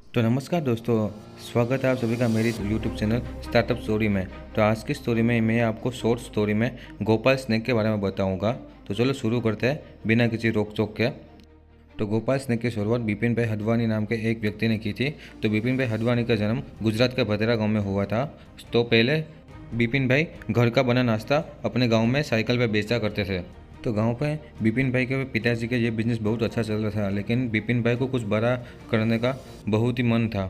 तो नमस्कार दोस्तों, स्वागत है आप सभी का मेरी यूट्यूब चैनल स्टार्टअप स्टोरी में। तो आज की स्टोरी में मैं आपको शॉर्ट स्टोरी में गोपाल स्नेक के बारे में बताऊंगा। तो चलो शुरू करते हैं बिना किसी रोक टोक के। तो गोपाल स्नेक की शुरुआत बिपिन भाई हडवानी नाम के एक व्यक्ति ने की थी। तो बिपिन भाई हडवानी का जन्म गुजरात के भद्रा गाँव में हुआ था। तो पहले बिपिन भाई घर का बना नाश्ता अपने गाँव में साइकिल पर बेचा करते थे। तो गांव पे बिपिन भाई के पिताजी का ये बिज़नेस बहुत अच्छा चल रहा था, लेकिन बिपिन भाई को कुछ बड़ा करने का बहुत ही मन था।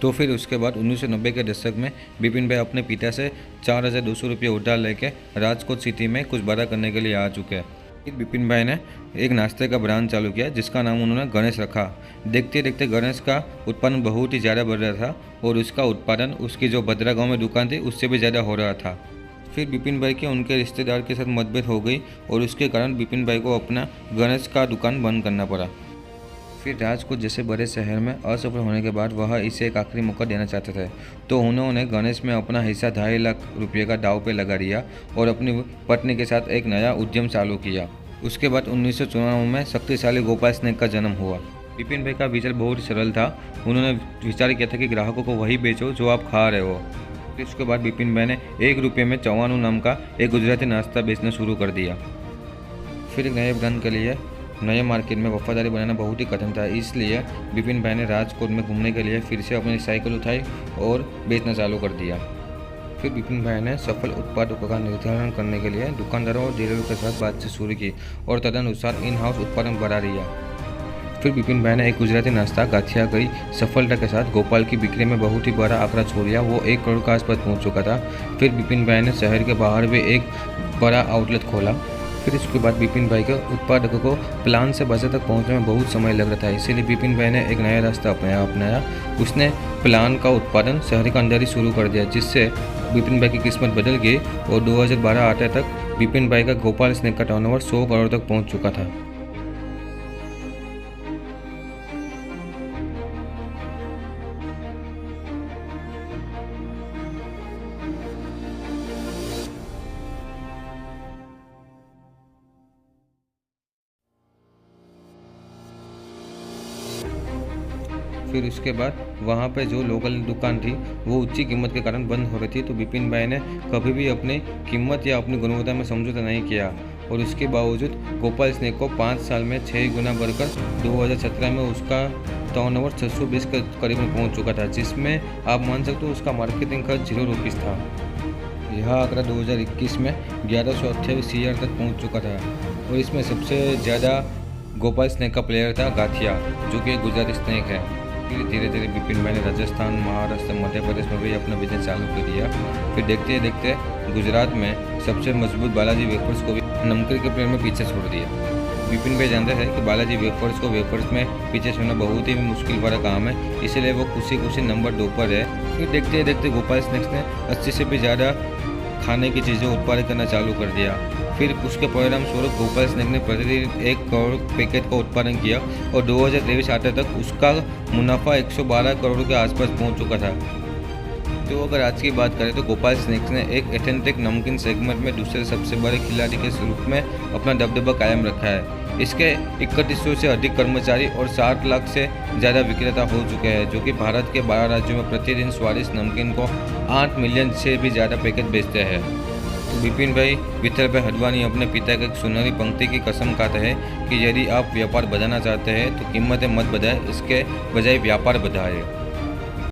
तो फिर उसके बाद 1990 के दशक में बिपिन भाई अपने पिता से 4,200 रुपये उधार लेके राजकोट सिटी में कुछ बड़ा करने के लिए आ चुके हैं। फिर बिपिन भाई ने एक नाश्ते का ब्रांड चालू किया जिसका नाम उन्होंने गणेश रखा। देखते देखते गणेश का उत्पादन बहुत ही ज़्यादा बढ़ रहा था और उसका उत्पादन उसकी जो भद्रा गाँव में दुकान थी उससे भी ज़्यादा हो रहा था। फिर बिपिन भाई के उनके रिश्तेदार के साथ मतभेद हो गई और उसके कारण बिपिन भाई को अपना गणेश का दुकान बंद करना पड़ा। फिर राजकोट जैसे बड़े शहर में असफल होने के बाद वह इसे एक आखिरी मौका देना चाहते थे, तो उन्होंने गणेश में अपना हिस्सा 2.5 लाख रुपये का दाव पे लगा दिया और अपनी पत्नी के साथ एक नया उद्यम चालू किया। उसके बाद 1994 में शक्तिशाली गोपाल स्नेक का जन्म हुआ। बिपिन भाई का विचार बहुत सरल था। उन्होंने विचार किया था कि ग्राहकों को वही बेचो जो आप खा रहे हो। फिर उसके बाद बिपिन भाई ने 1 रुपये में चवानू नाम का एक गुजराती नाश्ता बेचना शुरू कर दिया। फिर एक नए ब्रांड के लिए नए मार्केट में वफादारी बनाना बहुत ही कठिन था, इसलिए बिपिन भाई ने राजकोट में घूमने के लिए फिर से अपनी साइकिल उठाई और बेचना चालू कर दिया। फिर बिपिन भाई ने सफल उत्पादकों का निर्धारण करने के लिए दुकानदारों और डीलरों के साथ बातचीत शुरू की और तदनुसार इन हाउस उत्पादन बढ़ा दिया। फिर बिपिन भाई ने एक गुजराती नाश्ता गाथिया कई सफलता के साथ गोपाल की बिक्री में बहुत ही बड़ा आंकड़ा छोड़ दिया। वो 1 करोड़ के आसपास पहुंच चुका था। फिर बिपिन भाई ने शहर के बाहर भी एक बड़ा आउटलेट खोला। फिर इसके बाद बिपिन भाई के उत्पादकों को प्लान से बाजार तक पहुंचने में बहुत समय लग रहा था, इसीलिए बिपिन भाई ने एक नया रास्ता अपनाया। उसने प्लान का उत्पादन शहर के अंदर ही शुरू कर दिया, जिससे बिपिन भाई की किस्मत बदल गई और 2012 आते तक बिपिन भाई का गोपाल स्नेक का टर्नओवर 100 करोड़ तक पहुँच चुका था। फिर उसके बाद वहाँ पे जो लोकल दुकान थी वो ऊंची कीमत के कारण बंद हो रही थी। तो बिपिन भाई ने कभी भी अपनी कीमत या अपनी गुणवत्ता में समझौता नहीं किया और उसके बावजूद गोपाल स्नेक को 5 साल में 6 गुना बढ़कर 2017 में उसका टर्नओवर 620 के करीब में पहुँच चुका था, जिसमें आप मान सकते हो उसका मार्केटिंग खर्च 0 रुपीज़ था। यह आंकड़ा 2021 में 1128 CR तक पहुँच चुका था और इसमें सबसे ज़्यादा गोपाल स्नेक का प्लेयर था गाथिया, जो कि एक गुजराती स्नेक है। फिर धीरे धीरे बिपिन भाई ने राजस्थान, महाराष्ट्र, मध्य प्रदेश में भी अपना बिजनेस चालू कर दिया। फिर देखते देखते गुजरात में सबसे मजबूत बालाजी वेफर्स को भी नमकीन के प्लेयर में पीछे छोड़ दिया। बिपिन भाई जानते हैं कि बालाजी वेफर्स को वेफर्स में पीछे छोड़ना बहुत ही मुश्किल भरा काम है, इसीलिए वो खुशी नंबर 2 पर है। फिर देखते देखते गोपाल स्नेक्स ने 80 से भी ज़्यादा खाने की चीज़ें उत्पादित करना चालू कर दिया। फिर उसके परिणाम स्वरूप गोपाल स्नेक ने प्रतिदिन 1 करोड़ पैकेट का उत्पादन किया और 2023 आते तक उसका मुनाफा 112 करोड़ के आसपास पहुंच चुका था। तो अगर आज की बात करें तो गोपाल स्नेक्स ने एक एथेंटिक नमकीन सेगमेंट में दूसरे सबसे बड़े खिलाड़ी के रूप में अपना दबदबा कायम रखा है। इसके 3100 से अधिक कर्मचारी और 60 लाख से ज़्यादा विक्रेता हो चुके हैं, जो कि भारत के 12 राज्यों में प्रतिदिन स्वादिष्ट नमकीन को 8 मिलियन से भी ज़्यादा पैकेट बेचते हैं। तो बिपिन भाई विठल भाई हडवानी अपने पिता की एक सुनहरी पंक्ति की कसम खाते हैं कि यदि आप व्यापार बढ़ाना चाहते हैं तो कीमतें मत बढ़ाएं, इसके बजाय व्यापार बढ़ाएं।